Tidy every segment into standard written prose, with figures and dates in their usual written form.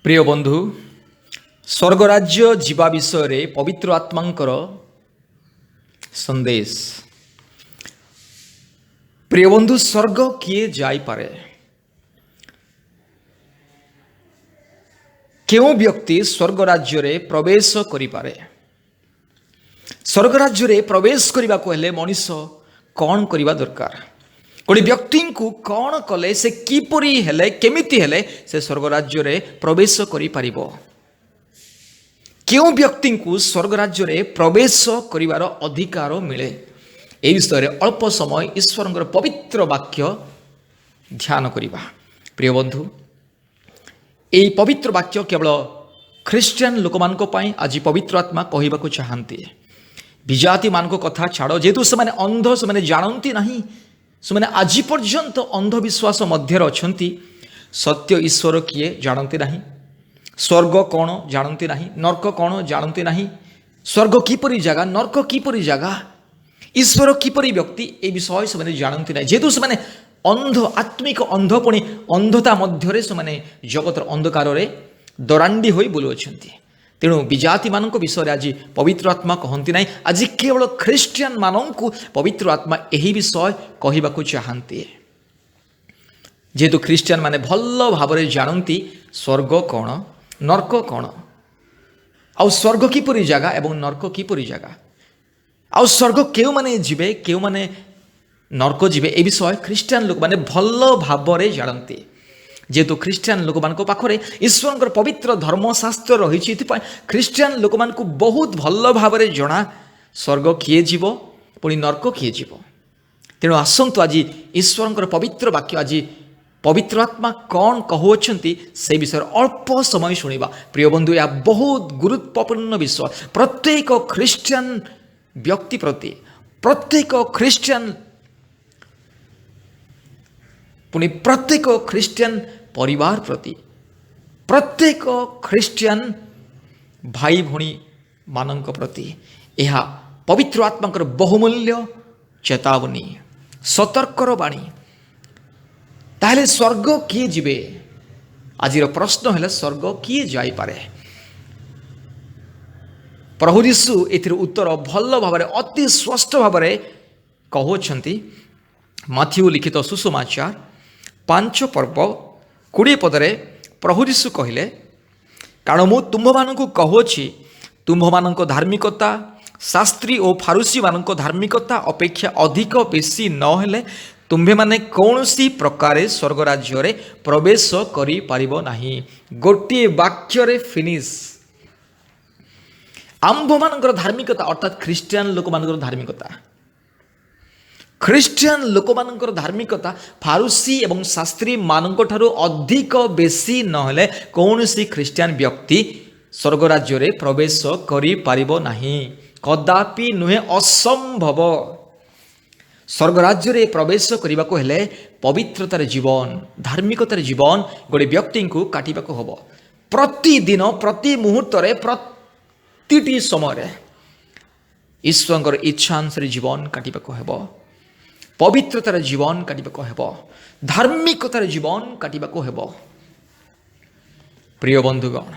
प्रिय बंधु स्वर्गराज्य जीवा विषय रे पवित्र आत्मांकर संदेश। प्रिय बंधु स्वर्ग किए जाई पारे? क्यों व्यक्ति स्वर्गराज्य रे प्रवेश करि पारे? स्वर्गराज्य रे प्रवेश करबा को हेले मनुष्य कौन करबा दरकार? गोटे व्यक्ति को कौन कले से किपरि हेले केमिति हेले से स्वर्गराज्य रे प्रवेश करि पारिबो? क्यों व्यक्ति को स्वर्गराज्य रे प्रवेश करिवार अधिकार मिले? ए विषय रे अल्प समय ईश्वरंकर पवित्र वाक्य ध्यान करिबा। प्रिय बंधु एई पवित्र वाक्य केवल ख्रिस्टियन लोक मान को पई आज पवित्र आत्मा कहिबा को चाहंती। विजाति मान को कथा छाड़ो, जेतु से माने अंध से माने जानंती नहीं, से माने आज पर्यंत अंधविश्वास मध्य अछंती। सत्य ईश्वर किए जानते नहीं, स्वर्ग कौन जानते नहीं, नरक कौन जानते नहीं, स्वर्ग किपरि जगह, नरक किपरि जगह, ईश्वर किपरि व्यक्ति ए विषय से माने जानते नहीं। जेतु से माने अंध आत्मिक अंध पुणी अंधता मध्य से माने जगतर अंधकार रे दरांडी होई बोलु अछंती। तेणु विजाति मान विषय आज पवित्र आत्मा कहती ना, आज केवल ख्रिस्टियन मानू पवित्र आत्मा यही विषय कहवाक चाहती। जेहेतु ख्रिस्टियन माने भल भाव जानती स्वर्ग कौन, नरक कौन, आउ स्वर्ग किपरि जगह एवं नरक किपरि जगह, आउ स्वर्ग क्यों माने जीवे क्यों माने नरक जीवे, ए विषय ख्रिस्टियन लोक माने भल भाव जानती। जेहेतु ख्रिस्टियन लोक मान पाखरे ईश्वर पवित्र धर्मशास्त्र रही, ख्रिस्टियन लोक मान बहुत भल भाव जना स्वर्ग किए जीव पुणी नरक किए जीव। तेणु आसतु आज ईश्वर पवित्र वाक्य, आज पवित्र आत्मा कौन कहउछंती से विषय अल्प समय शुणा। प्रिय बंधु यह बहुत गुरुत्वपूर्ण विषय, प्रत्येक ख्रिस्टियन व्यक्ति प्रति, प्रत्येक ख्रिस्टियन पुणी प्रत्येक ख्रिस्टियन परिवार प्रति, प्रत्येक ख्रिस्टियन भाई भौणी मानक प्रति यह पवित्र आत्मांकर बहुमूल्य चेतावनी, सतर्कर बाणी। ताहले स्वर्ग किए जीवे? आज प्रश्न है स्वर्ग किए जाई पारे? प्रभु यीशु एथिर उत्तर भल भाव अति स्पष्ट भाव कहउछंती। माथ्यू लिखित सुसमाचार 5 पर्व 20 पदरे प्रभु यीशु कहले, कारण मु तुम्भ मानकु कहूछि तुम्भ मानक धार्मिकता शास्त्री और फारुसी मानक धार्मिकता अपेक्षा अधिक बेसी नहेले तुम्भे माने कौनसी प्रकार स्वर्ग राज्य रे प्रवेश करि पारिबो नाही। गोटे वाक्य रे फिनिश। आंभ मानकर धार्मिकता अर्थात ख्रिस्टियन लोक मानकर धार्मिकता, ख्रिस्टियन लोक मानकर धार्मिकता फारुसी एवं शास्त्री मानक ठारू अधिक बेसी नहेले कौनसी ख्रिस्टियन व्यक्ति स्वर्ग राज्य रे प्रवेश करि पारिबो नाही। कदापि नुहे, असंभव। स्वर्ग राज्य रे प्रवेश करने को हेले पवित्रतार जीवन, धार्मिकतार जीवन गोटे व्यक्ति को काटिबा को हबो। प्रतिदिन प्रति मुहूर्त रे प्रतिटी समय ईश्वर इच्छा अनुसार जीवन काटिबा को हेबो, पवित्रतार जीवन काटिबा को हेबो, धार्मिकतार जीवन काटिबा को हेबो। प्रिय बंधुगण,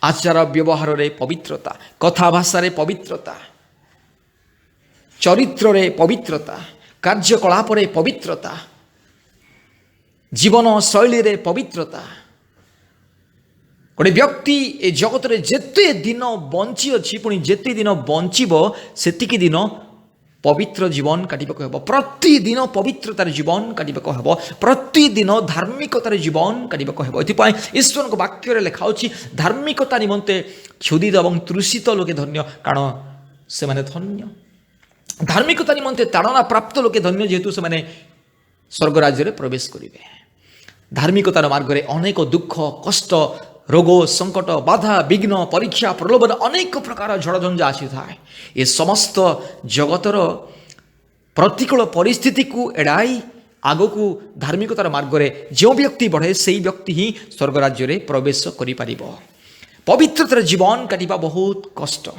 आचार व्यवहार रे पवित्रता, कथा भाषा रे पवित्रता, चरित्र रे पवित्रता, कार्यकलाप रे पवित्रता, जीवन शैली रे पवित्रता। गोटे व्यक्ति ए जगत रे जेते दिन बंची अछि पुणी जेते दिन बंचिबो सेतिकी दिन पवित्र जीवन काटिबाको हेबो। प्रतिदिन पवित्रतार जीवन काटिबाको हेबो, प्रतिदिन धार्मिकतार जीवन काटिबाको हेबो। एथिपाई ईश्वर वाक्य रे लेखा अछि, धार्मिकता निमंते क्षुधित एवं तृषित लोके धन्य, कारण से माने धन्य। धार्मिकता निमंते ताड़ना प्राप्त लोके धन्य, जेहेतु से माने स्वर्ग राज्य रे प्रवेश करिवे। धार्मिकतार मार्ग रे अनेक दुख कष्ट रोग संकट बाधा विघ्न परीक्षा प्रलोभन अनेक प्रकार झड़झंझा आसी थाए। ये समस्त जगतर प्रतिकूल परिस्थिति को एड़ाई आगो को धार्मिकतार मार्ग रे जो व्यक्ति बढ़े से व्यक्ति ही स्वर्ग राज्य रे प्रवेश करि पारिबो। पवित्रतार जीवन काटिबा बहुत कष्ट,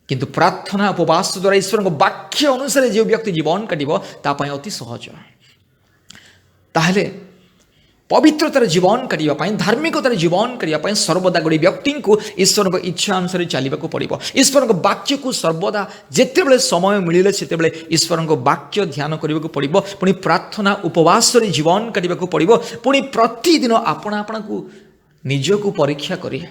किंतु प्रार्थना उपवास द्वारा ईश्वर वाक्य अनुसार जो व्यक्ति जीवन काटिबो ता पई अति सहज। ताहले पवित्रतार जीवन काटिबा धार्मिकतार जीवन काटिबा सर्वदा गोटे व्यक्ति को ईश्वर इच्छा अनुसार चलने पड़ो। ईश्वर वाक्य को सर्वदा जितेबले समय मिले से ईश्वर वाक्य ध्यान करने को पड़ो। पुणी प्रार्थना उपवास जीवन काटिबा पड़ो। पुणी प्रतिदिन आपण को निजक परीक्षा करी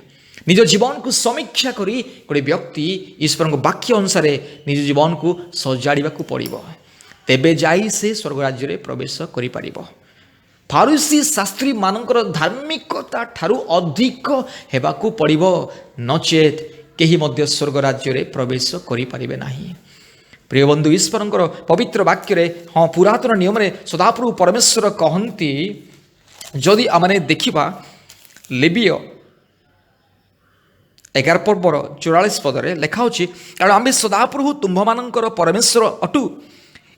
निज जीवन को समीक्षा करी गोटे व्यक्ति ईश्वर वाक्य अनुसार निज जीवन को सजाड़ा पड़ो। तेबे जाई से स्वर्ग राज्य में प्रवेश करि परिबो। फारूसी शास्त्री मानकर धार्मिकता ठारू अधिक हेबाकू पड़िबो, नचेत केही मध्य स्वर्ग राज्य में प्रवेश करि परिबे नाही। प्रिय बंधु, ईश्वरंकर पवित्र वाक्य रे हाँ पुरातन नियम रे सदाप्रभु परमेश्वर कहंती, जदि आमने देखिबा लेवीय 11 पर्वर 44 पदरे लेखा होछि, कारण आम्भे सदाप्रभु तुम्भमानंकर परमेश्वर अटु,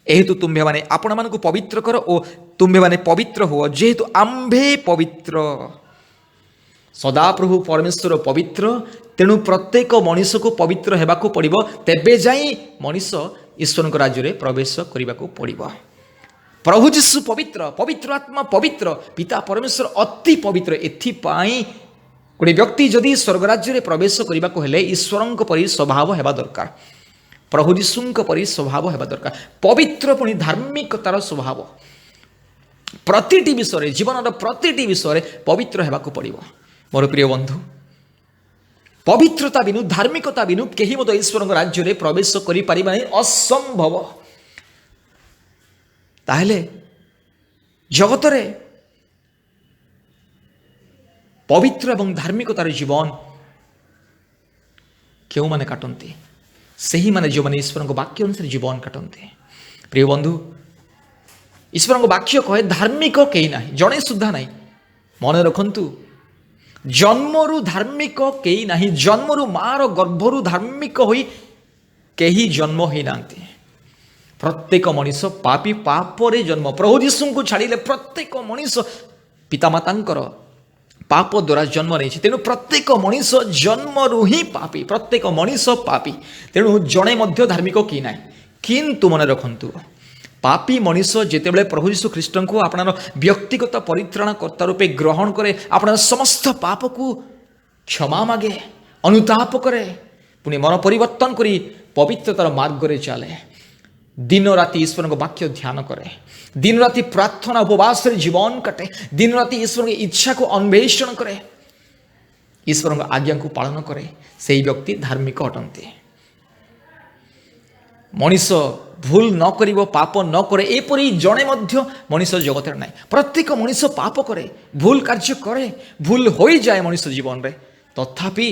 एहेतु तुम्भे माने आपण मानकु पवित्र कर ओ तुम्भे माने पवित्र हो जेहेतु आम्भे पवित्र। सदाप्रभु परमेश्वर पवित्र, तेणु प्रत्येक मनीष को पवित्र हेबाकू पड़िबो, तेबे जाई मनीष ईश्वर राज्य में प्रवेश करने पड़िबो। प्रभु जीशु पवित्र, पवित्र आत्मा पवित्र, पिता परमेश्वर अति पवित्र। एथिपाई गोटे व्यक्ति जदि स्वर्ग राज्य में प्रवेश करने को हेले ईश्वर परि स्वभाव हेबा दरकार, प्रभु जीशु परि स्वभाव हेबा दरकार। पवित्र पुणी धार्मिकतार स्वभाव प्रतिटी विषय जीवन प्रतिटी विषय पवित्र हेबाकू पड़िबो। मोर प्रिय बंधु, पवित्रता बिनु धार्मिकता बिनु केही मत ईश्वर राज्य में प्रवेश करि परिबा नहीं, असंभव। ताहले जगतरे पवित्र एवं धार्मिकतार जीवन क्यों माने काटंती, सही माने जो माने ईश्वर वाक्य अनुसार जीवन काटंती। प्रिय बंधु, ईश्वर वाक्य कहे धार्मिक कहीं ना, जड़े सुधा ना। मन रखंतु, जन्मरु धार्मिक कहीं ना, जन्मरु मार गर्भरु धार्मिक होई कहीं जन्म ही नांती। प्रत्येक मनीष पापी, पापरे जन्म। प्रभु जीशु को छाड़िले प्रत्येक मनीष पितामातांकर पाप द्वारा जन्म नहीं, तेणु प्रत्येक मनीष जन्मरु ही पापी, प्रत्येक मनीष पापी। तेणु जड़े मध्य धार्मिक कि ना, किंतु मन रखंतु पापी मनीष जितेबले प्रभु यीशु ख्रीष्ट को आपणार व्यक्तिगत परित्राणकर्ता रूपे ग्रहण करे, आपणार समस्त पाप को क्षमा मागे, अनुताप करे, पुणी मन परिवर्तन करी पवित्रतार मार्ग रे चले, दिन राति ईश्वर वाक्य ध्यान करे, दिन राति प्रार्थना उपवास जीवन काटे, दिन राति ईश्वर की इच्छा को अन्वेषण करे, ईश्वर आज्ञा को पालन करे, से व्यक्ति धार्मिक अटंती। मनीष भूल न करिवो, पाप न करे, एपरी जड़े मध्य मनीष जगत ना। प्रत्येक मनीष पाप करे, भूल कार्य करे, भूल हो जाए मनीष जीवन रे। तथापि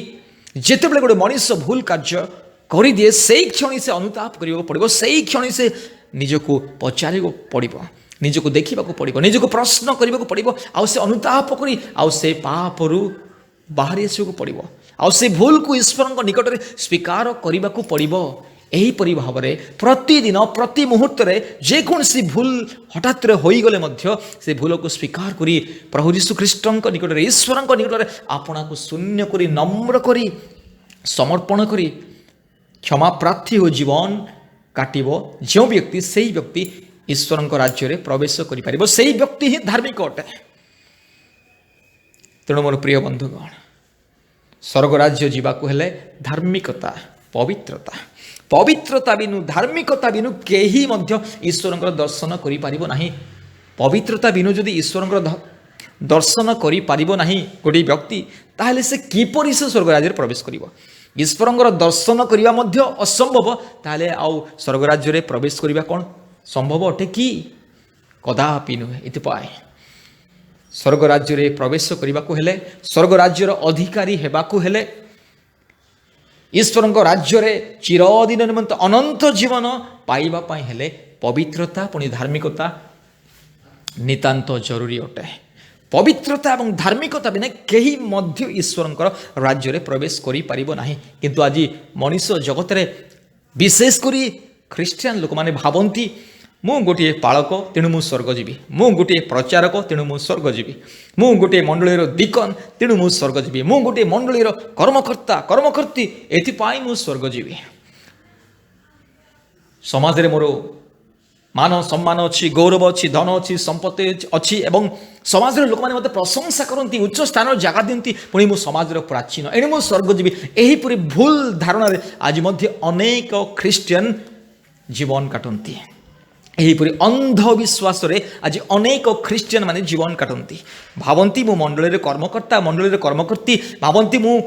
जितेबले गोटे मनीष भूल कार्य कर दिए, से क्षण से अनुताप करिवो पड़िबो, से क्षण से निजको पचारिबो पड़िबो, निजको देखिबाको पड़िबो, निजको प्रश्न करिबाको पड़िबो, आउ से अनुताप करी आउ से पापरु बाहरी आसिबाको पड़िबो, आउ से भूल को ईश्वरଙ୍କ निकटरे स्वीकार करिबाको पड़िबो। एहीपरि भाव में प्रतिदिन प्रति मुहूर्त जेकोसी भूल हठात होगले से भूल को स्वीकार करी प्रभु यीशु ख्रीष्ट निकट ईश्वर निकट आपना को शून्य करी नम्र करी समर्पण करी क्षमा प्रार्थी हो जीवन काटिबो, जो व्यक्ति से ही व्यक्ति ईश्वर राज्य में प्रवेश करि से ही व्यक्ति ही धार्मिक अटे। तेणु मोर प्रिय बंधुगण, स्वर्ग राज्य जीवाकू हेले धार्मिकता पवित्रता, पवित्रता बिनु धार्मिकता बिनु केही मध्य ईश्वर दर्शन करि पारिबो नाही। पवित्रता बिनु जदि ईश्वर दर्शन करि पारिबो नाही गोटे व्यक्ति, ताहले से किपरि से स्वर्ग राज्य में प्रवेश करिवो। ईश्वर दर्शन करिबा मध्य असंभव, ताहले आउ स्वर्ग राज्य में प्रवेश करिबा कोन संभव अटे कि? कदापि नुहे। इतिपाय स्वर्ग राज्य में प्रवेश करिबाकू हेले, स्वर्ग राज्यर अधिकारी हेबाकू हेले, ईश्वर राज्य रे चिरदिन निमंत अनंत जीवन पाइबा पाई हेले पवित्रता पुणी धार्मिकता नितांत जरूरी अटे। पवित्रता एवं धार्मिकता बिना केही मध्य ईश्वर राज्य रे प्रवेश करि परिबो नाही। किंतु आज मनीष जगत रे विशेष करी ख्रीस्टियान लोक माने भावंती मु गोटे पालक तेणु मु स्वर्ग जीवी, मु गोटे प्रचारक तेणु मु स्वर्ग जीवी, मु गोटे मंडलीर दीकन तेणु मु स्वर्ग जीवी, मु गोटे मंडलीर कर्मकर्ता कर्मकर्ती एथिपाई मु स्वर्ग जीवी। समाज रे मोर मान सम्मान अच्छी गौरव अच्छी धन अच्छी संपत्ति अच्छी एवं समाज लोक मैंने मत प्रशंसा करती उच्च स्थान जगह दिखती पुणी मु समाज प्राचीन एणे मु स्वर्गजीवी यहीपरी भूल धारणा आज अनेक ख्रीस्टियन जीवन काटती यहीपरी अंधविश्वास आज अनेक ख्रीस्टियन माने जीवन काटती भावती मु मंडल कर्मकर्ता मंडल कर्मकर्ती भावती मु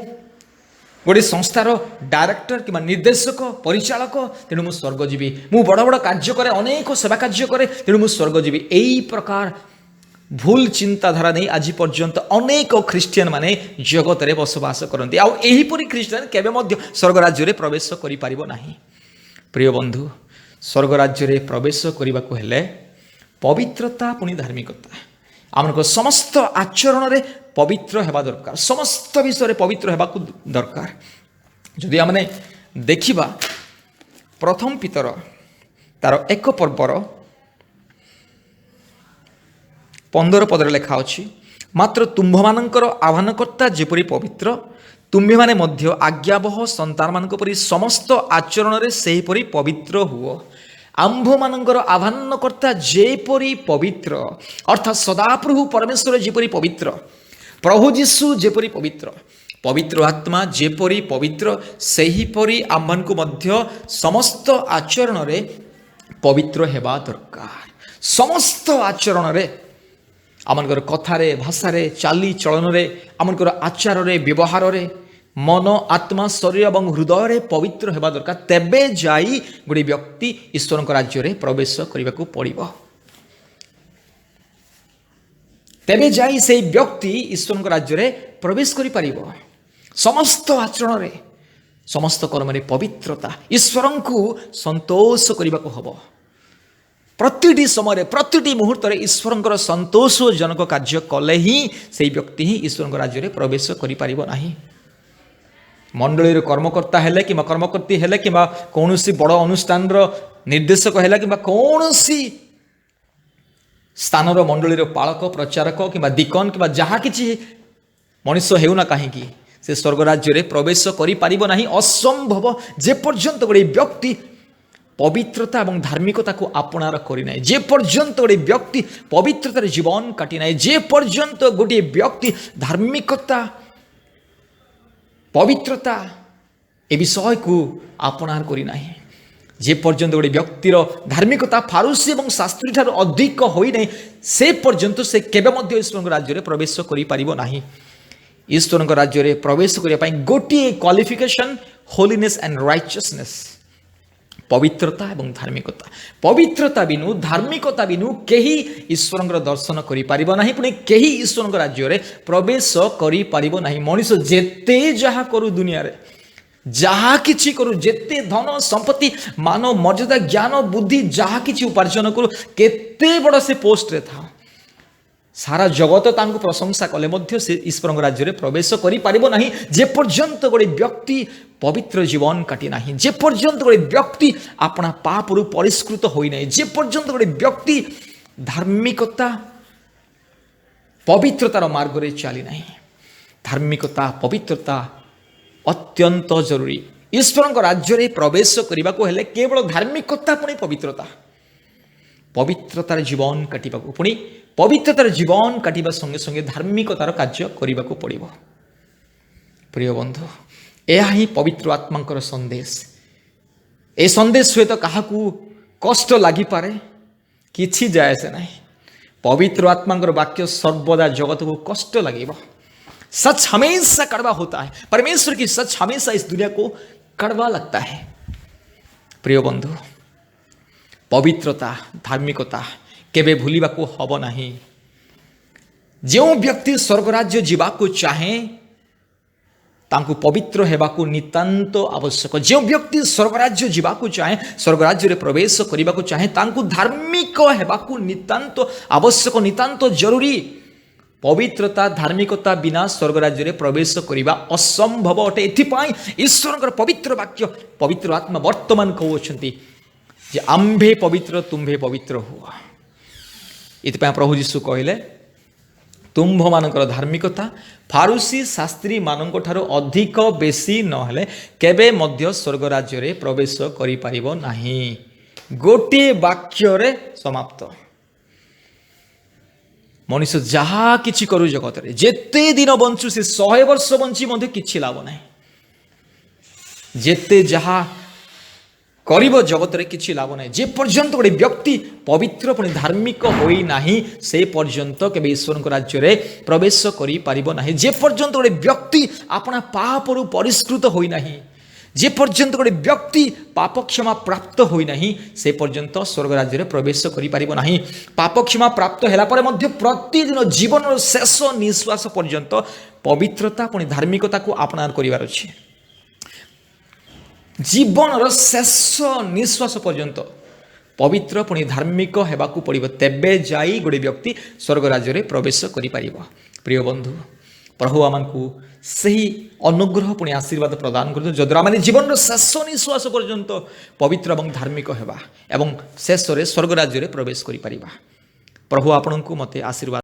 गोटे संस्थार डायरेक्टर कि निर्देशक परिचालक तेणु मु स्वर्गजीवी मु बड़ बड़ कार्य करे अनेक सेवा कार्य करे तेणु मु स्वर्गजीवी यही प्रकार भूल चिंताधारा नहीं आज पर्यंत अनेक ख्रीस्टियन माने जगत में बसवास करती आहीपरी ख्रीस्टियन केबे मध्य स्वर्ग राज्य में प्रवेश करि परिबो नाही। प्रिय बंधु स्वर्ग राज्य में प्रवेश करने को हेले पवित्रता पुणी धार्मिकता आमको समस्त आचरण में पवित्र हेबा दरकार समस्त विषय पवित्र हेबा दरकार। जदि आमने देखिबा प्रथम पितर तार 1 पर्वर 15 पदरे लेखा अछि मात्र तुम्भमानंकर आह्वानकर्ता जेपरि पवित्र तुम्भे माने मध्य आज्ञाबह संतान मानक परि समस्त आचरण में सेहीपरि पवित्र हुओ। आंभ मानकर आह्वानकर्ता जेपरि पवित्र अर्थात सदाप्रभु परमेश्वर जेपरि पवित्र प्रभु जीशु जेपरि पवित्र पवित्र आत्मा जेपरि पवित्र सेहीपरि आम्भनकु मध्य समस्त आचरण में पवित्र हेबा दरकार। समस्त आचरण में आमनकर कथारे भाषारे चाली चलन रे आमनकर आचार रे व्यवहार रे मन आत्मा शरीर और हृदय रे पवित्र हेबा दरकार तेबे जाई गोटे व्यक्ति ईश्वर राज्य रे प्रवेश करने को पड़िबो तेबे जाई से व्यक्ति ईश्वर राज्य रे प्रवेश करि परिबो। समस्त आचरण रे समस्त कर्म रे पवित्रता ईश्वर को संतोष करने को हबो। प्रतिटी समय प्रतिटी मुहूर्त ईश्वर संतोषजनक कार्य कले ही से व्यक्ति ही ईश्वर राज्य में प्रवेश करि नाही। मंडली कर्मकर्ता हेले कि कर्मकर्ती हेले कि कौन बड़ अनुष्ठान निर्देशक हेला कि कौन स्थान मंडली पालक प्रचारक कि दिकन कि जहाँ कि मनीष हेउना कहीं से स्वर्ग राज्य में प्रवेश करि नाही असंभव जे पर्यंत गोटे व्यक्ति पवित्रता और धार्मिकता को आपणार करना जे पर्यंत गोटे व्यक्ति पवित्रतार जीवन काटी ना जे पर्यंत गोटे व्यक्ति धार्मिकता पवित्रता ए विषय को आपणार करना जे पर्यंत गोटे व्यक्तिर धार्मिकता फारूसी और शास्त्री ठार अधिक होई से पर्यंत से केबे मध्य ईश्वर राज्य में प्रवेश करि परिबो नाही। ईश्वर राज्य में प्रवेश करने गोटे क्वालिफिकेशन होलीनेस एंड राइचियसनेस पवित्रता एवं धार्मिकता पवित्रता बिनु धार्मिकता बिनु केही ईश्वर दर्शन करि परिबो नाही पुणी केही ईश्वर राज्य में प्रवेश करि परिबो नाही। मनीष जेते जहा करू दुनिया रे जहा किछि करू जेते धन संपत्ति मान मर्यादा ज्ञान बुद्धि जहा किछि उपार्जन करू केते बड़ से पोस्ट रे था सारा जगत तांको प्रशंसा कले मध्य से ईश्वर राज्य में प्रवेश करि परिबो नाही जे पर्यंत गोटे व्यक्ति पवित्र जीवन काटी नाही जे पर्यंत गोटे व्यक्ति अपना पाप रु परिष्कृत होई नाही जे पर्यंत गोटे व्यक्ति धार्मिकता पवित्रतार मार्ग रे चली नाही। धार्मिकता पवित्रता अत्यंत जरूरी। ईश्वर राज्य में प्रवेश करने को हेले केवल धार्मिकता पुणी पवित्रता पवित्रतार जीवन काटिबा को पुणी पवित्रतार जीवन काटिबा संगे संगे धार्मिकतार कार्य करने को पड़िबो। प्रिय बंधु यह ही पवित्र आत्मा संदेश ए संदेश सहित क्या कष्ट लगी पारे किछि जाए से नहीं। पवित्र आत्मा वाक्य सर्वदा जगत को कष्ट लगे सच हमेशा कड़वा होता है। परमेश्वर की सच हमेशा इस दुनिया को कड़वा लगता है। प्रिय बंधु पवित्रता धार्मिकता केबे भूलिबा को हब नहीं। जो व्यक्ति स्वर्ग राज्य जीवाको चाहे तांकु पवित्र हेबाकु नितांत आवश्यक। जो व्यक्ति स्वर्ग राज्य जीवाकु चाहे स्वर्ग राज्य रे प्रवेश करिबाकु चाहे तांकु धार्मिक हेबाकु नितांत आवश्यक नितांत जरूरी। पवित्रता धार्मिकता बिना स्वर्ग राज्य रे प्रवेश करिबा असंभव अटे। एथिपाई ईश्वरकर पवित्र वाक्य पवित्र आत्मा वर्तमान कहउछंती जे आंभे पवित्र तुम्भे पवित्र हुआ। इतपा प्रभु जीशु कहले तुम्भ मानकर धार्मिकता फारूसी शास्त्री मानक ठारो अधिक बेसी नहले केबे मध्य स्वर्ग राज्य रे प्रवेश करि परिबो नाही। गोटे वाक्य समाप्त। मनीष जहाँ कि करू जगत रे जेते दिन बंचु से 100 वर्ष बंची मध्य किछि लाभ नहीं। जेते जहाँ करिब जगत रे किछि लाभ नहीं। जे पर्यंत गोटे व्यक्ति पवित्र पुणी धार्मिक होई नाही से पर्यंत केबे ईश्वर को राज्य रे प्रवेश करि पारिबो नाही। जे पर्यंत गोटे व्यक्ति अपना पाप रु परिष्कृत होई नाही, जे पर्यंत गोटे व्यक्ति पाप क्षमा प्राप्त होई नाही से पर्यंत स्वर्ग राज्य रे प्रवेश करि पारिबो नाही। पाप क्षमा प्राप्त हैला परे मध्य प्रतिदिन जीवन शेष निश्वास पर्यंत पवित्रता पुणी धार्मिकता को अपनार करिवार अछि। जीवन शेष निश्वास पर्यंत पवित्र पुणी धार्मिक हेबाकू पड़िबो, तेबे जाई गोटे व्यक्ति स्वर्ग राज्य रे प्रवेश करि पारिबो। प्रिय बंधु, प्रभु आमको सही अनुग्रह पुणी आशीर्वाद प्रदान कर जद्वारा आम जीवन शेष निश्वास पर्यंत पवित्र और धार्मिक हेबा एवं शेष स्वर्ग राज्य रे प्रवेश करि पारिबा। प्रभु आपनकु मते आशीर्वाद